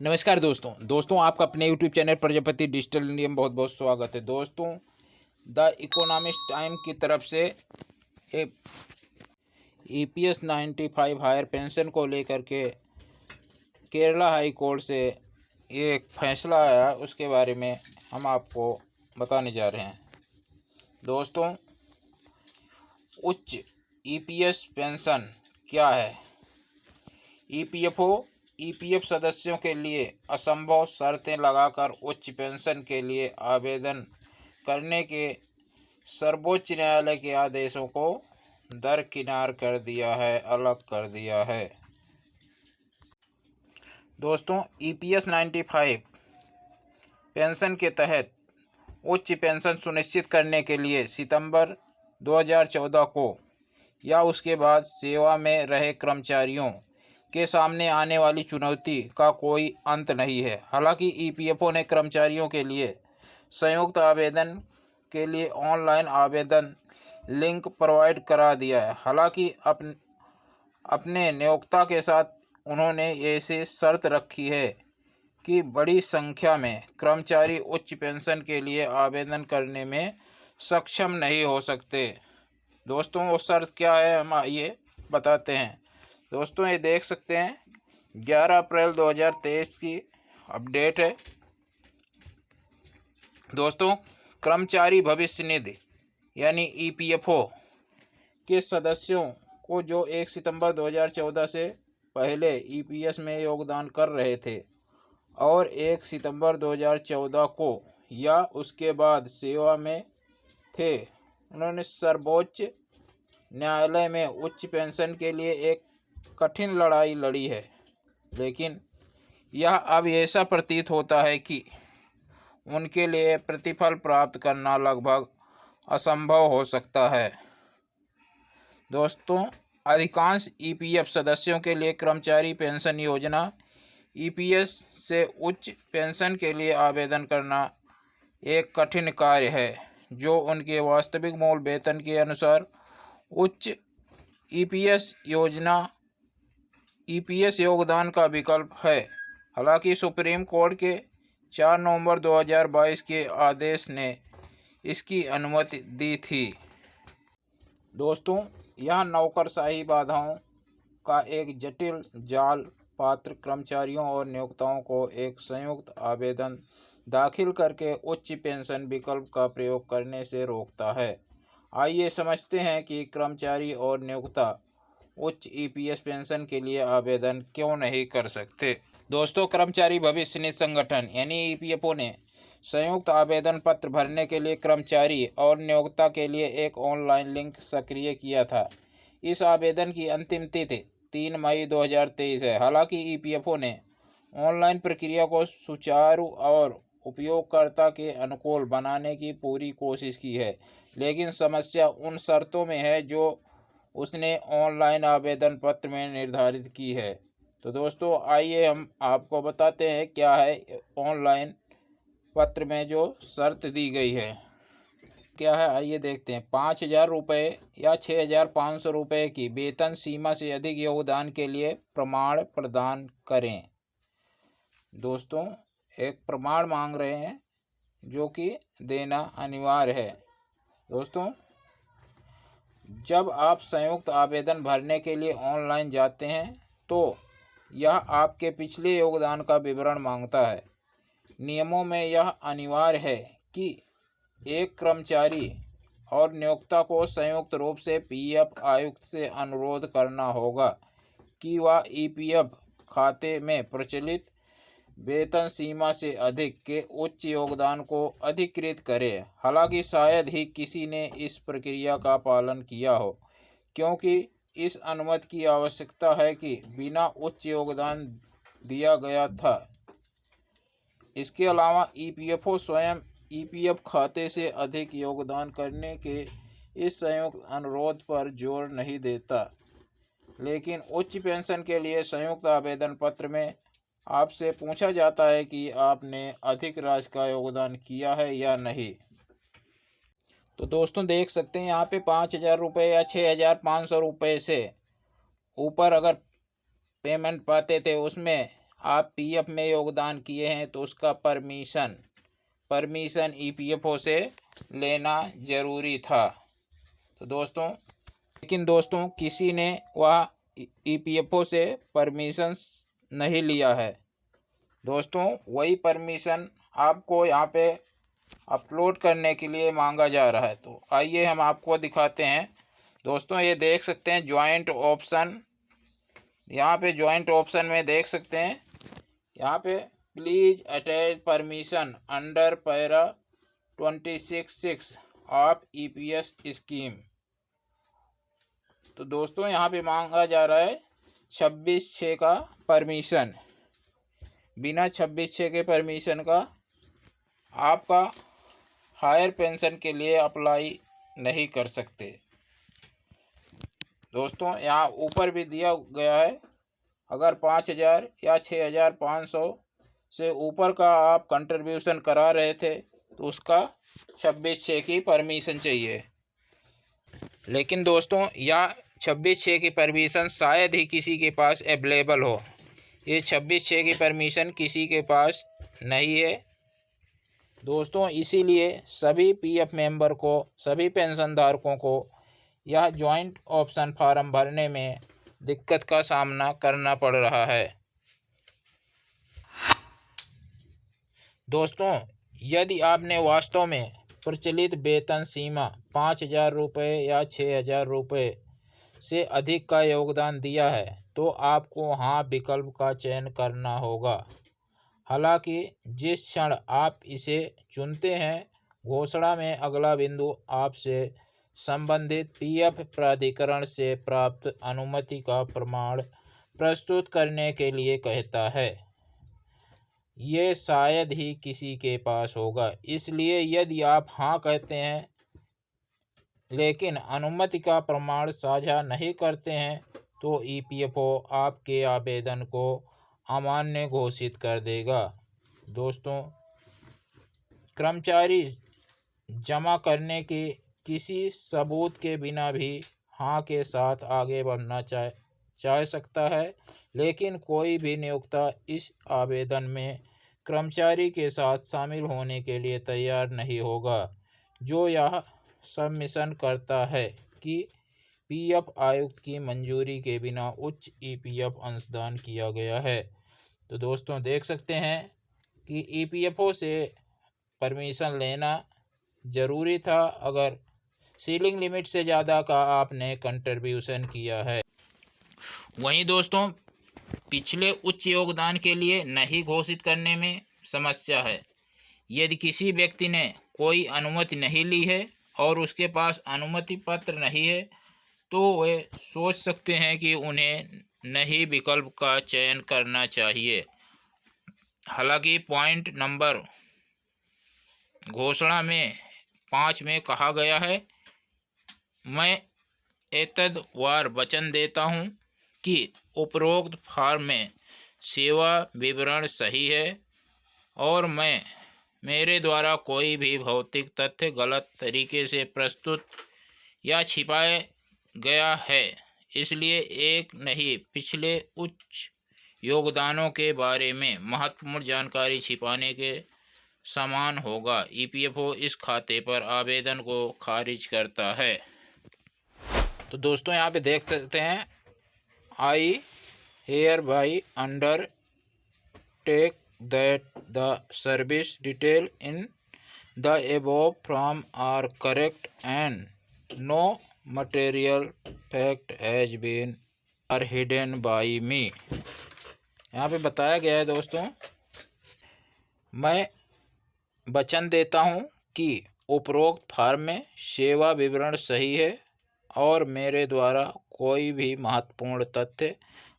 नमस्कार दोस्तों आपका अपने YouTube channel Prajapati digital India में बहुत बहुत स्वागत है। दोस्तों, द इकोनॉमिस्ट टाइम की तरफ से EPS 95 हायर पेंशन को लेकर के केरला हाई कोर्ट से ये एक फैसला आया, उसके बारे में हम आपको बताने जा रहे हैं। दोस्तों, उच्च EPS पेंशन क्या है? EPF सदस्यों के लिए असंभव शर्तें लगाकर उच्च पेंशन के लिए आवेदन करने के सर्वोच्च न्यायालय के आदेशों को दरकिनार कर दिया है, अलग कर दिया है। दोस्तों, EPS 95 पेंशन के तहत उच्च पेंशन सुनिश्चित करने के लिए सितंबर 2014 को या उसके बाद सेवा में रहे कर्मचारियों के सामने आने वाली चुनौती का कोई अंत नहीं है। हालांकि EPFO ने कर्मचारियों के लिए संयुक्त आवेदन के लिए ऑनलाइन आवेदन लिंक प्रोवाइड करा दिया है। हालांकि अपने नियोक्ता के साथ उन्होंने ऐसी शर्त रखी है कि बड़ी संख्या में कर्मचारी उच्च पेंशन के लिए आवेदन करने में सक्षम नहीं हो सकते। दोस्तों, वो शर्त क्या है, हम आइए बताते हैं। दोस्तों, ये देख सकते हैं 11 अप्रैल 2023 की अपडेट है। दोस्तों, कर्मचारी भविष्य निधि यानी EPFO के सदस्यों को जो 1 सितंबर 2014 से पहले EPS में योगदान कर रहे थे और 1 सितंबर 2014 को या उसके बाद सेवा में थे, उन्होंने सर्वोच्च न्यायालय में उच्च पेंशन के लिए एक कठिन लड़ाई लड़ी है। लेकिन यह अब ऐसा प्रतीत होता है कि उनके लिए प्रतिफल प्राप्त करना लगभग असंभव हो सकता है। दोस्तों, अधिकांश EPF सदस्यों के लिए कर्मचारी पेंशन योजना EPS से उच्च पेंशन के लिए आवेदन करना एक कठिन कार्य है, जो उनके वास्तविक मूल वेतन के अनुसार उच्च EPS योगदान का विकल्प है। हालांकि सुप्रीम कोर्ट के 4 नवंबर 2022 के आदेश ने इसकी अनुमति दी थी। दोस्तों, यह नौकरशाही बाधाओं का एक जटिल जाल पात्र कर्मचारियों और नियोक्ताओं को एक संयुक्त आवेदन दाखिल करके उच्च पेंशन विकल्प का प्रयोग करने से रोकता है। आइए समझते हैं कि कर्मचारी और नियोक्ता उच्च EPS पेंशन के लिए आवेदन क्यों नहीं कर सकते। दोस्तों, कर्मचारी भविष्य निधि संगठन यानी EPFO ने संयुक्त आवेदन पत्र भरने के लिए कर्मचारी और नियोक्ता के लिए एक ऑनलाइन लिंक सक्रिय किया था। इस आवेदन की अंतिम तिथि 3 मई 2023 है। हालांकि EPFO ने ऑनलाइन प्रक्रिया को सुचारू और उपयोगकर्ता के अनुकूल बनाने की पूरी कोशिश की है, लेकिन समस्या उन शर्तों में है जो उसने ऑनलाइन आवेदन पत्र में निर्धारित की है। तो दोस्तों, आइए हम आपको बताते हैं क्या है ऑनलाइन पत्र में जो शर्त दी गई है, क्या है। आइए देखते हैं। 5,000 रुपये या 6,500 रुपये की वेतन सीमा से अधिक योगदान के लिए प्रमाण प्रदान करें। दोस्तों, एक प्रमाण मांग रहे हैं जो कि देना अनिवार्य है। दोस्तों, जब आप संयुक्त आवेदन भरने के लिए ऑनलाइन जाते हैं तो यह आपके पिछले योगदान का विवरण मांगता है। नियमों में यह अनिवार्य है कि एक कर्मचारी और नियोक्ता को संयुक्त रूप से PF आयुक्त से अनुरोध करना होगा कि वह EPF खाते में प्रचलित वेतन सीमा से अधिक के उच्च योगदान को अधिकृत करे। हालांकि शायद ही किसी ने इस प्रक्रिया का पालन किया हो, क्योंकि इस अनुमति की आवश्यकता है कि बिना उच्च योगदान दिया गया था। इसके अलावा EPFO स्वयं EPF खाते से अधिक योगदान करने के इस संयुक्त अनुरोध पर जोर नहीं देता। लेकिन उच्च पेंशन के लिए संयुक्त आवेदन पत्र में आपसे पूछा जाता है कि आपने अधिक राशि का योगदान किया है या नहीं। तो दोस्तों, देख सकते हैं यहाँ पे 5,000 रुपये या 6,500 रुपये से ऊपर अगर पेमेंट पाते थे उसमें आप पीएफ में योगदान किए हैं तो उसका परमिशन ईपीएफओ से लेना ज़रूरी था। तो दोस्तों, लेकिन दोस्तों किसी ने वह ईपीएफओ से परमिशन नहीं लिया है। दोस्तों वही परमिशन आपको यहाँ पे अपलोड करने के लिए मांगा जा रहा है। तो आइए हम आपको दिखाते हैं। दोस्तों ये देख सकते हैं जॉइंट ऑप्शन, यहाँ पे जॉइंट ऑप्शन में देख सकते हैं, यहाँ पे please attach permission under para 26(6) of EPS scheme. तो दोस्तों यहाँ पे मांगा जा रहा है 26(6) का परमिशन। बिना 26(6) के परमिशन का आपका हायर पेंशन के लिए अप्लाई नहीं कर सकते। दोस्तों यहाँ ऊपर भी दिया गया है, अगर 5,000 या 6,500 से ऊपर का आप कंट्रीब्यूशन करा रहे थे तो उसका 26(6) की परमिशन चाहिए। लेकिन दोस्तों यह 26(6) की परमिशन शायद ही किसी के पास अवेलेबल हो। ये 26(6) की परमिशन किसी के पास नहीं है दोस्तों। इसीलिए सभी पीएफ मेंबर को, सभी पेंशन धारकों को यह जॉइंट ऑप्शन फार्म भरने में दिक्कत का सामना करना पड़ रहा है। दोस्तों यदि आपने वास्तव में प्रचलित वेतन सीमा 5,000 रुपये या 6,000 रुपये से अधिक का योगदान दिया है तो आपको हाँ विकल्प का चयन करना होगा। हालांकि जिस क्षण आप इसे चुनते हैं, घोषणा में अगला बिंदु आपसे संबंधित पीएफ प्राधिकरण से प्राप्त अनुमति का प्रमाण प्रस्तुत करने के लिए कहता है। ये शायद ही किसी के पास होगा, इसलिए यदि आप हाँ कहते हैं लेकिन अनुमति का प्रमाण साझा नहीं करते हैं तो ईपीएफओ आपके आवेदन को अमान्य घोषित कर देगा। दोस्तों कर्मचारी जमा करने के किसी सबूत के बिना भी हाँ के साथ आगे बढ़ना चाह सकता है, लेकिन कोई भी नियोक्ता इस आवेदन में कर्मचारी के साथ शामिल होने के लिए तैयार नहीं होगा जो यह सबमिशन करता है कि पीएफ आयुक्त की मंजूरी के बिना उच्च ईपीएफ अंशदान किया गया है। तो दोस्तों देख सकते हैं कि ईपीएफओ से परमिशन लेना ज़रूरी था अगर सीलिंग लिमिट से ज़्यादा का आपने कंट्रीब्यूशन किया है। वहीं दोस्तों पिछले उच्च योगदान के लिए नहीं घोषित करने में समस्या है। यदि किसी व्यक्ति ने कोई अनुमति नहीं ली है और उसके पास अनुमति पत्र नहीं है तो वे सोच सकते हैं कि उन्हें नहीं विकल्प का चयन करना चाहिए। हालांकि पॉइंट नंबर घोषणा में 5 में कहा गया है, मैं एतद्वार वचन देता हूँ कि उपरोक्त फॉर्म में सेवा विवरण सही है और मेरे द्वारा कोई भी भौतिक तथ्य गलत तरीके से प्रस्तुत या छिपाया गया है, इसलिए एक नहीं पिछले उच्च योगदानों के बारे में महत्वपूर्ण जानकारी छिपाने के समान होगा। ईपीएफओ इस खाते पर आवेदन को खारिज करता है। तो दोस्तों यहाँ पे देख सकते हैं, I hereby undertake that the service detail in the above form are correct and no material fact has been or hidden by me. यहाँ पे बताया गया है दोस्तों, मैं वचन देता हूँ कि उपरोक्त फॉर्म में सेवा विवरण सही है और मेरे द्वारा कोई भी महत्वपूर्ण तथ्य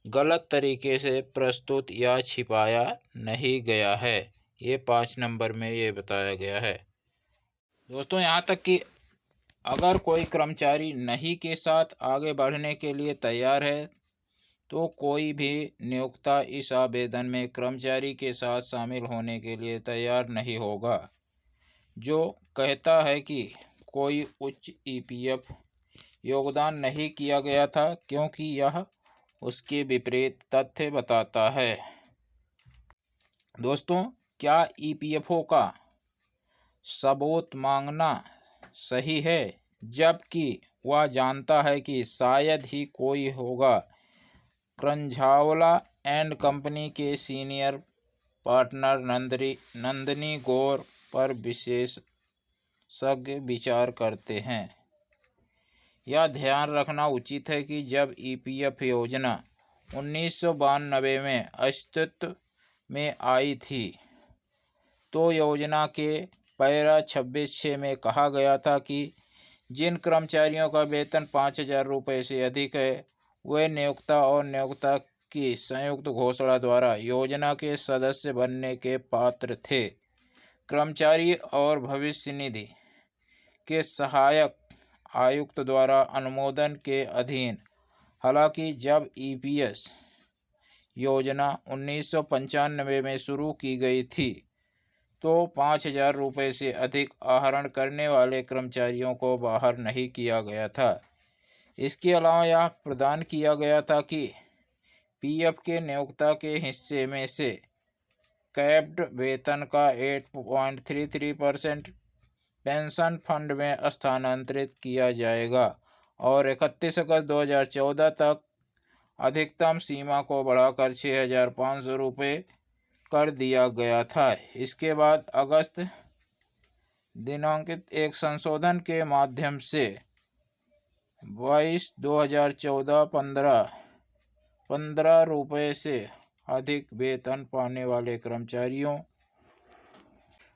गलत तरीके से प्रस्तुत या छिपाया नहीं गया है। ये 5 नंबर में ये बताया गया है। दोस्तों यहाँ तक कि अगर कोई कर्मचारी नहीं के साथ आगे बढ़ने के लिए तैयार है तो कोई भी नियोक्ता इस आवेदन में कर्मचारी के साथ शामिल होने के लिए तैयार नहीं होगा जो कहता है कि कोई उच्च ईपीएफ योगदान नहीं किया गया था, क्योंकि यह उसके विपरीत तथ्य बताता है। दोस्तों, क्या ईपीएफओ का सबूत मांगना सही है, जबकि वह जानता है कि शायद ही कोई होगा? क्रंझावला एंड कंपनी के सीनियर पार्टनर नंदिनी गौर पर विशेषज्ञ विचार करते हैं। यह ध्यान रखना उचित है कि जब ईपीएफ योजना 1992 में अस्तित्व में आई थी तो योजना के पैरा 26(6) में कहा गया था कि जिन कर्मचारियों का वेतन 5,000 रुपये से अधिक है वे नियोक्ता और नियोक्ता की संयुक्त घोषणा द्वारा योजना के सदस्य बनने के पात्र थे। कर्मचारी और भविष्य निधि के सहायक आयुक्त द्वारा अनुमोदन के अधीन। हालांकि जब ईपीएस योजना 1995 में शुरू की गई थी तो 5,000 रुपये से अधिक आहरण करने वाले कर्मचारियों को बाहर नहीं किया गया था। इसके अलावा यह प्रदान किया गया था कि पीएफ के नियोक्ता के हिस्से में से कैप्ड वेतन का 8.33% पेंशन फंड में स्थानांतरित किया जाएगा और 31 अगस्त 2014 तक अधिकतम सीमा को बढ़ाकर 6,500 रुपये कर दिया गया था। इसके बाद अगस्त दिनांकित एक संशोधन के माध्यम से 22/2014 15 रुपये से अधिक वेतन पाने वाले कर्मचारियों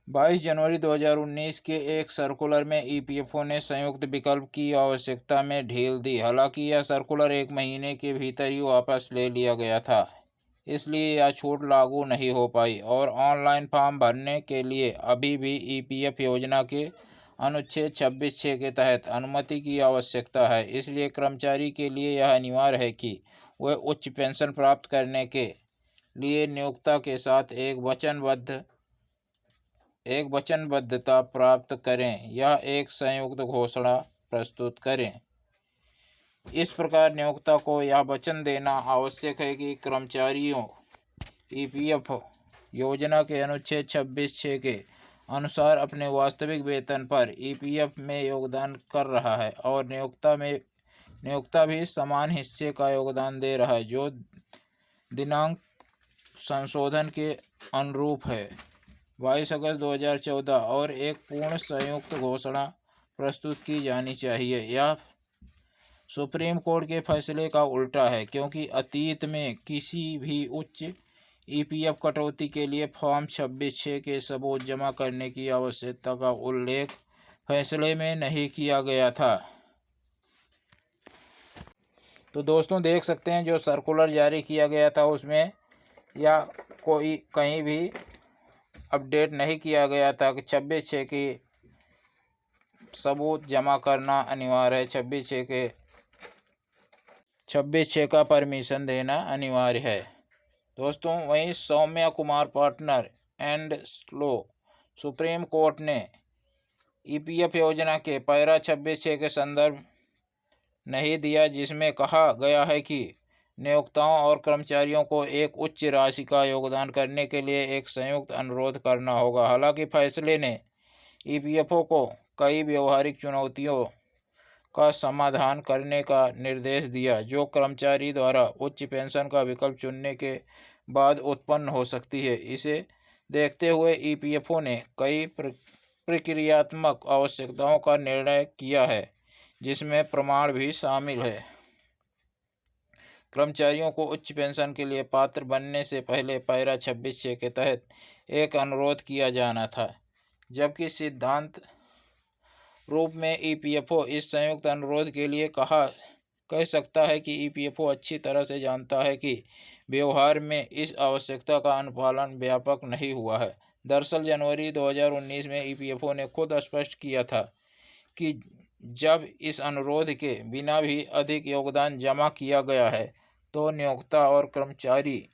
22 जनवरी 2019 के एक सर्कुलर में ईपीएफओ ने संयुक्त विकल्प की आवश्यकता में ढील दी। हालांकि यह सर्कुलर 1 महीने के भीतर ही वापस ले लिया गया था, इसलिए यह छूट लागू नहीं हो पाई और ऑनलाइन फॉर्म भरने के लिए अभी भी ईपीएफ योजना के अनुच्छेद 26(6) के तहत अनुमति की आवश्यकता है। इसलिए कर्मचारी के लिए यह अनिवार्य है कि वे उच्च पेंशन प्राप्त करने के लिए नियोक्ता के साथ एक वचनबद्धता प्राप्त करें या एक संयुक्त घोषणा प्रस्तुत करें। इस प्रकार नियोक्ता को यह वचन देना आवश्यक है कि कर्मचारियों ईपीएफ योजना के अनुच्छेद 26(6) के अनुसार अपने वास्तविक वेतन पर ईपीएफ में योगदान कर रहा है और नियोक्ता भी समान हिस्से का योगदान दे रहा है जो दिनांक संशोधन के अनुरूप है 22 अगस्त 2014 और एक पूर्ण संयुक्त घोषणा प्रस्तुत की जानी चाहिए। यह सुप्रीम कोर्ट के फैसले का उल्टा है, क्योंकि अतीत में किसी भी उच्च ईपीएफ कटौती के लिए फॉर्म 26(6) के सबूत जमा करने की आवश्यकता का उल्लेख फैसले में नहीं किया गया था। तो दोस्तों, देख सकते हैं जो सर्कुलर जारी किया गया था उसमें या कोई कहीं भी अपडेट नहीं किया गया था कि 26(6) की सबूत जमा करना अनिवार्य है, 26(6) का परमिशन देना अनिवार्य है। दोस्तों, वहीं सौम्या कुमार पार्टनर एंड लो सुप्रीम कोर्ट ने ईपीएफ योजना के पैरा 26(6) के संदर्भ नहीं दिया, जिसमें कहा गया है कि नियोक्ताओं और कर्मचारियों को एक उच्च राशि का योगदान करने के लिए एक संयुक्त अनुरोध करना होगा। हालांकि फैसले ने ईपीएफओ को कई व्यवहारिक चुनौतियों का समाधान करने का निर्देश दिया जो कर्मचारी द्वारा उच्च पेंशन का विकल्प चुनने के बाद उत्पन्न हो सकती है। इसे देखते हुए ईपीएफओ ने कई प्रक्रियात्मक आवश्यकताओं का निर्णय किया है, जिसमें प्रमाण भी शामिल है। कर्मचारियों को उच्च पेंशन के लिए पात्र बनने से पहले पैरा 26(6) के तहत एक अनुरोध किया जाना था, जबकि सिद्धांत रूप में ईपीएफओ इस संयुक्त अनुरोध के लिए कह सकता है कि ईपीएफओ अच्छी तरह से जानता है कि व्यवहार में इस आवश्यकता का अनुपालन व्यापक नहीं हुआ है। दरअसल जनवरी 2019 में ईपीएफओ ने खुद स्पष्ट किया था कि जब इस अनुरोध के बिना भी अधिक योगदान जमा किया गया है तो नियोक्ता और कर्मचारी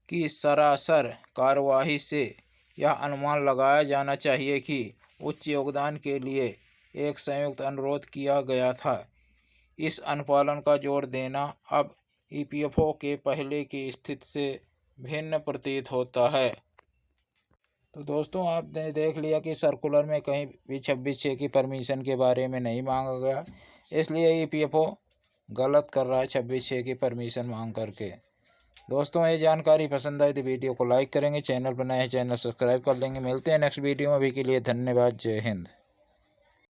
की सरासर कार्यवाही से यह अनुमान लगाया जाना चाहिए कि उच्च योगदान के लिए एक संयुक्त अनुरोध किया गया था। इस अनुपालन का जोर देना अब ईपीएफओ के पहले की स्थिति से भिन्न प्रतीत होता है। तो दोस्तों आपने देख लिया कि सर्कुलर में कहीं भी 26/6 की परमिशन के बारे में नहीं मांगा गया, इसलिए EPFO गलत कर रहा है 26/6 की परमिशन मांग करके। दोस्तों ये जानकारी पसंद आई तो वीडियो को लाइक करेंगे, चैनल पर नए हैं चैनल सब्सक्राइब कर लेंगे। मिलते हैं नेक्स्ट वीडियो में, अभी के लिए धन्यवाद, जय हिंद।